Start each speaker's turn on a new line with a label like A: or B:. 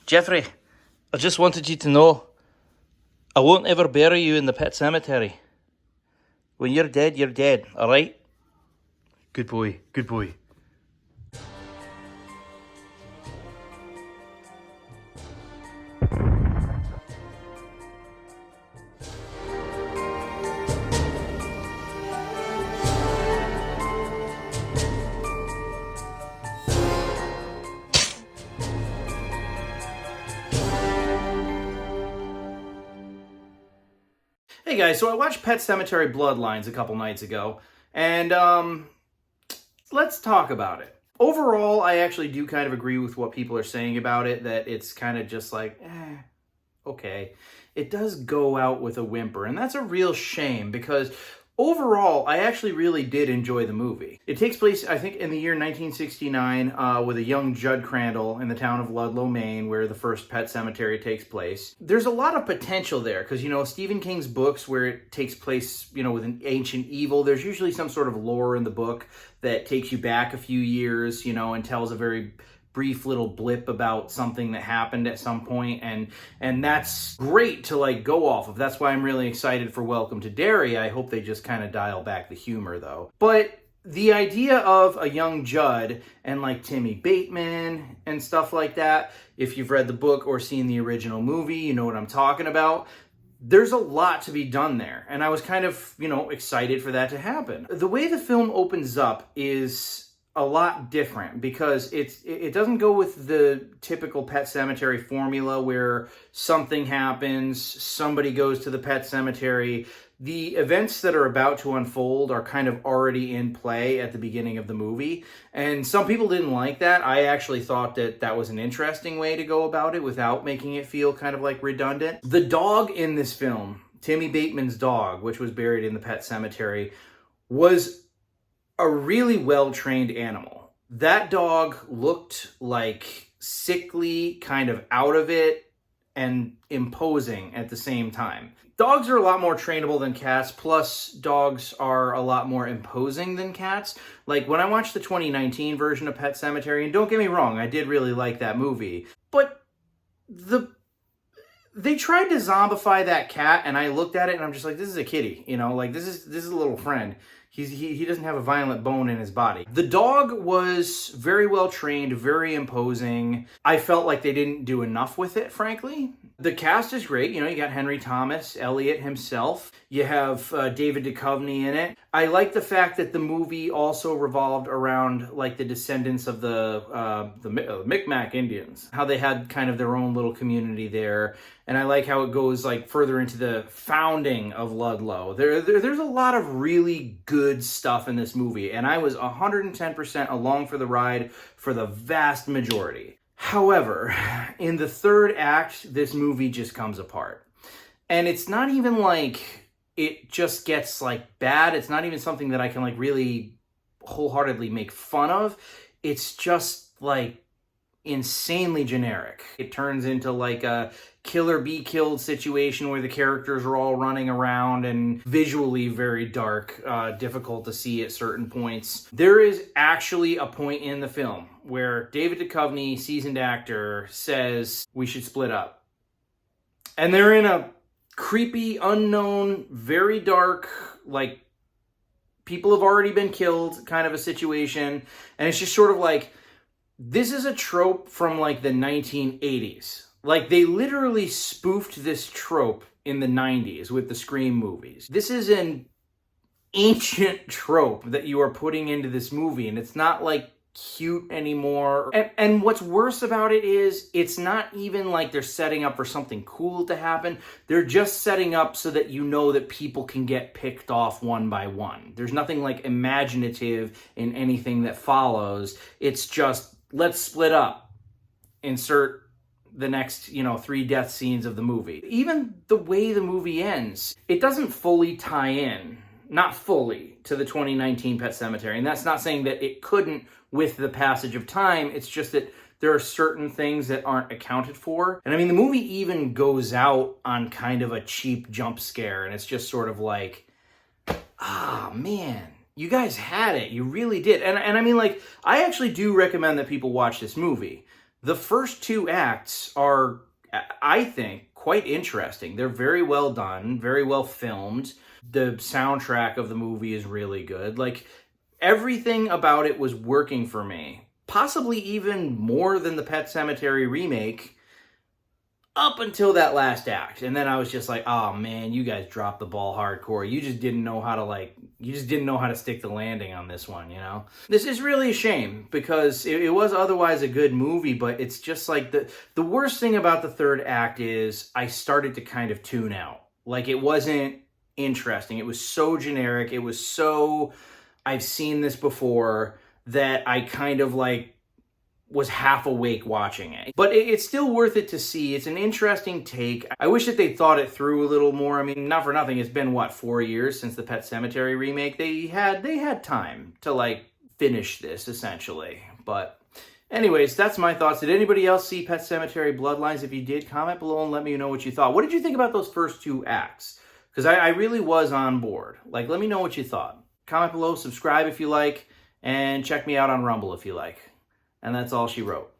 A: Jeffrey, I just wanted you to know I won't ever bury you in the pet cemetery. When you're dead, alright? Good boy, good boy. Hey guys, so I watched Pet Sematary Bloodlines a couple nights ago, and let's talk about it. Overall, I actually do kind of agree with what people are saying about it, that it's kind of just like, okay. It does go out with a whimper, and that's a real shame because overall, I actually really did enjoy the movie. It takes place, I think, in the year 1969 with a young Judd Crandall in the town of Ludlow, Maine, where the first pet cemetery takes place. There's a lot of potential there because, you know, Stephen King's books where it takes place, you know, with an ancient evil, there's usually some sort of lore in the book that takes you back a few years, you know, and tells a very brief little blip about something that happened at some point, and that's great to like go off of. That's why I'm really excited for Welcome to Derry. I hope they just kind of dial back the humor though. But the idea of a young Judd and like Timmy Bateman and stuff like that, if you've read the book or seen the original movie, you know what I'm talking about. There's a lot to be done there, and I was kind of, you know, excited for that to happen. The way the film opens up is a lot different because it doesn't go with the typical Pet Cemetery formula where something happens, somebody goes to the pet cemetery. The events that are about to unfold are kind of already in play at the beginning of the movie, and some people didn't like that. I actually thought that that was an interesting way to go about it without making it feel kind of like redundant. The dog in this film, Timmy Bateman's dog, which was buried in the pet cemetery, was a really well-trained animal. That dog looked like sickly, kind of out of it, and imposing at the same time. Dogs are a lot more trainable than cats, plus dogs are a lot more imposing than cats. Like when I watched the 2019 version of Pet Sematary, and don't get me wrong, I did really like that movie, but they tried to zombify that cat, and I looked at it and I'm just like, this is a kitty, you know, like this is a little friend. He doesn't have a violent bone in his body. The dog was very well trained, very imposing. I felt like they didn't do enough with it, frankly. The cast is great. You know, you got Henry Thomas, Elliot himself. You have David Duchovny in it. I like the fact that the movie also revolved around like the descendants of the Micmac Indians, how they had kind of their own little community there. And I like how it goes like further into the founding of Ludlow. There's a lot of really good stuff in this movie, and I was 110% along for the ride for the vast majority. However, in the third act, this movie just comes apart. And it's not even like it just gets like bad. It's not even something that I can like really wholeheartedly make fun of. It's just like insanely generic. It turns into like a kill or be killed situation where the characters are all running around and visually very dark, difficult to see at certain points. There is actually a point in the film where David Duchovny, seasoned actor, says we should split up. And they're in a creepy, unknown, very dark, like people have already been killed kind of a situation. And it's just sort of like, this is a trope from like the 1980s. Like they literally spoofed this trope in the 90s with the Scream movies. This is an ancient trope that you are putting into this movie, and it's not like cute anymore. And what's worse about it is it's not even like they're setting up for something cool to happen. They're just setting up so that you know that people can get picked off one by one. There's nothing like imaginative in anything that follows. It's just, let's split up. Insert the next, 3 death scenes of the movie. Even the way the movie ends, it doesn't fully tie in, not fully, to the 2019 Pet Sematary. And that's not saying that it couldn't with the passage of time. It's just that there are certain things that aren't accounted for. And I mean, the movie even goes out on kind of a cheap jump scare. And it's just sort of like, man, you guys had it. You really did. And I mean, like, I actually do recommend that people watch this movie. The first two acts are, I think, quite interesting. They're very well done, very well filmed. The soundtrack of the movie is really good. Like, everything about it was working for me. Possibly even more than the Pet Sematary remake, up until that last act. And then I was just like, oh man, you guys dropped the ball hardcore. You just didn't know how to stick the landing on this one, you know? This is really a shame, because it was otherwise a good movie, but it's just like the worst thing about the third act is I started to kind of tune out. Like, it wasn't interesting. It was so generic. It was so, I've seen this before, that I kind of like was half awake watching it. But it's still worth it to see. It's an interesting take. I wish that they thought it through a little more. I mean, not for nothing, it's been, what, 4 years since the Pet Sematary remake? They had time to, like, finish this, essentially. But anyways, that's my thoughts. Did anybody else see Pet Sematary Bloodlines? If you did, comment below and let me know what you thought. What did you think about those first two acts? Because I really was on board. Like, let me know what you thought. Comment below, subscribe if you like, and check me out on Rumble if you like. And that's all she wrote.